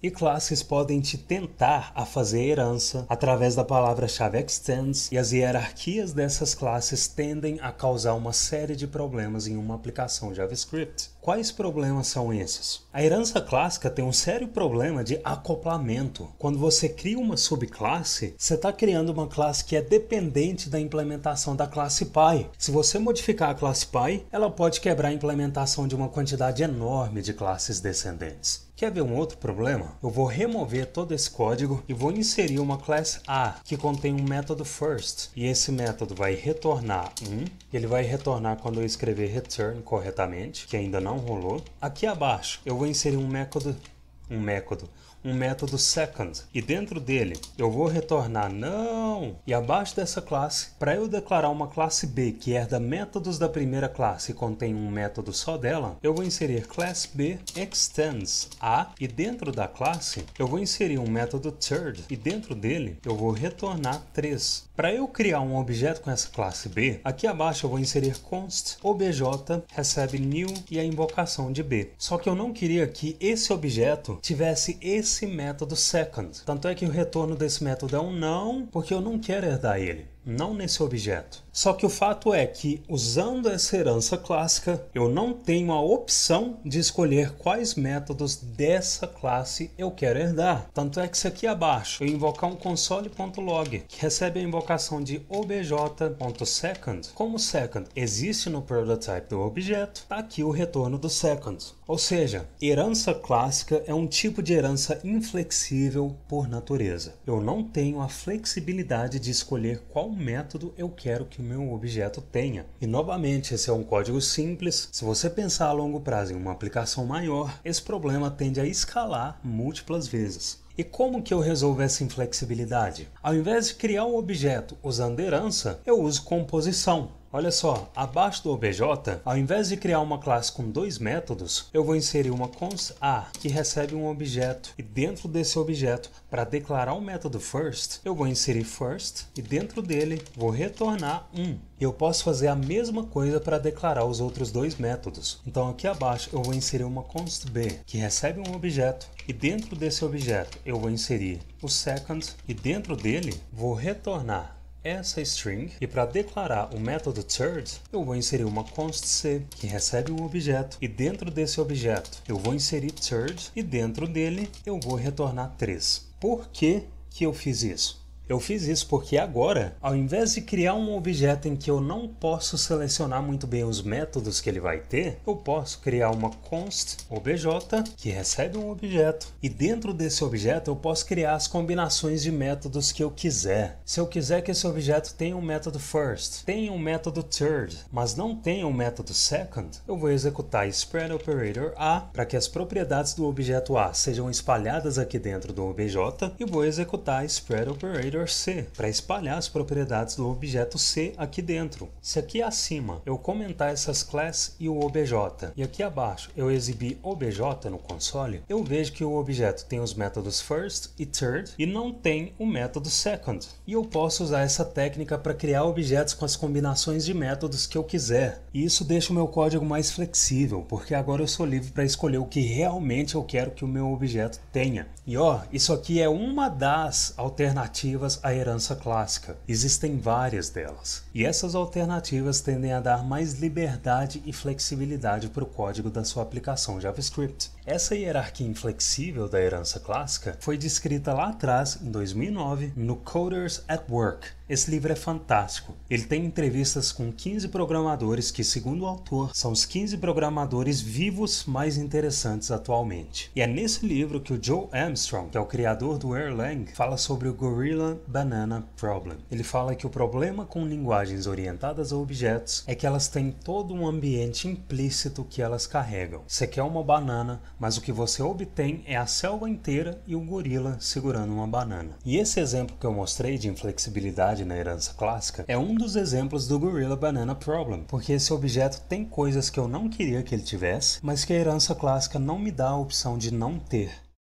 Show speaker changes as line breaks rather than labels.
E classes podem te tentar a fazer herança através da palavra-chave extends, e as hierarquias dessas classes tendem a causar uma série de problemas em uma aplicação JavaScript. Quais problemas são esses? A herança clássica tem um sério problema de acoplamento. Quando você cria uma subclasse, você está criando uma classe que é dependente da implementação da classe pai. Se você modificar a classe pai, ela pode quebrar a implementação de uma quantidade enorme de classes descendentes. Quer ver um outro problema? Eu vou remover todo esse código e vou inserir uma classe A que contém um método first. E esse método vai retornar 1. Ele vai retornar quando eu escrever return corretamente, que ainda não rolou. Aqui abaixo eu vou inserir um método second, e dentro dele eu vou retornar não, e abaixo dessa classe, para eu declarar uma classe B que herda métodos da primeira classe e contém um método só dela, eu vou inserir class B extends A, e dentro da classe eu vou inserir um método third, e dentro dele eu vou retornar 3. Para eu criar um objeto com essa classe B, aqui abaixo eu vou inserir const obj recebe new e a invocação de B. Só que eu não queria que esse objeto tivesse esse método second. Tanto é que o retorno desse método é um não, porque eu não quero herdar ele. Não nesse objeto. Só que o fato é que, usando essa herança clássica, eu não tenho a opção de escolher quais métodos dessa classe eu quero herdar. Tanto é que se aqui abaixo eu invocar um console.log, que recebe a invocação de obj.second, como o second existe no prototype do objeto, está aqui o retorno do second. Ou seja, herança clássica é um tipo de herança inflexível por natureza. Eu não tenho a flexibilidade de escolher qual método eu quero que o meu objeto tenha. E novamente, esse é um código simples. Se você pensar a longo prazo em uma aplicação maior, esse problema tende a escalar múltiplas vezes. E como que eu resolvo essa inflexibilidade? Ao invés de criar um objeto usando herança, eu uso composição. Olha só, abaixo do obj, ao invés de criar uma classe com 2 métodos, eu vou inserir uma const A, que recebe um objeto, e dentro desse objeto, para declarar o método first, eu vou inserir first, e dentro dele vou retornar 1. Eu posso fazer a mesma coisa para declarar os outros 2 métodos. Então aqui abaixo eu vou inserir uma const B, que recebe um objeto, e dentro desse objeto eu vou inserir o second, e dentro dele vou retornar essa string, e para declarar o método third, eu vou inserir uma const C, que recebe um objeto, e dentro desse objeto eu vou inserir third, e dentro dele eu vou retornar 3. Por que que eu fiz isso? Eu fiz isso porque agora, ao invés de criar um objeto em que eu não posso selecionar muito bem os métodos que ele vai ter, eu posso criar uma const obj que recebe um objeto, e dentro desse objeto eu posso criar as combinações de métodos que eu quiser. Se eu quiser que esse objeto tenha um método first, tenha um método third, mas não tenha um método second, eu vou executar spread operator A para que as propriedades do objeto A sejam espalhadas aqui dentro do obj, e vou executar spread operator C para espalhar as propriedades do objeto C aqui dentro. Se aqui acima eu comentar essas classes e o obj, e aqui abaixo eu exibir obj no console, eu vejo que o objeto tem os métodos first e third e não tem o método second. E eu posso usar essa técnica para criar objetos com as combinações de métodos que eu quiser. E isso deixa o meu código mais flexível, porque agora eu sou livre para escolher o que realmente eu quero que o meu objeto tenha. E ó, isso aqui é uma das alternativas à herança clássica. Existem várias delas. E essas alternativas tendem a dar mais liberdade e flexibilidade para o código da sua aplicação JavaScript. Essa hierarquia inflexível da herança clássica foi descrita lá atrás, em 2009, no Coders at Work. Esse livro é fantástico. Ele tem entrevistas com 15 programadores que, segundo o autor, são os 15 programadores vivos mais interessantes atualmente. E é nesse livro que o Joe Armstrong, que é o criador do Erlang, fala sobre o Gorilla Banana Problem. Ele fala que o problema com linguagens orientadas a objetos é que elas têm todo um ambiente implícito que elas carregam. Você quer uma banana, mas o que você obtém é a selva inteira e o gorila segurando uma banana. E esse exemplo que eu mostrei de inflexibilidade na herança clássica é um dos exemplos do Gorilla Banana Problem, porque esse objeto tem coisas que eu não queria que ele tivesse, mas que a herança clássica não me dá a opção de não ter.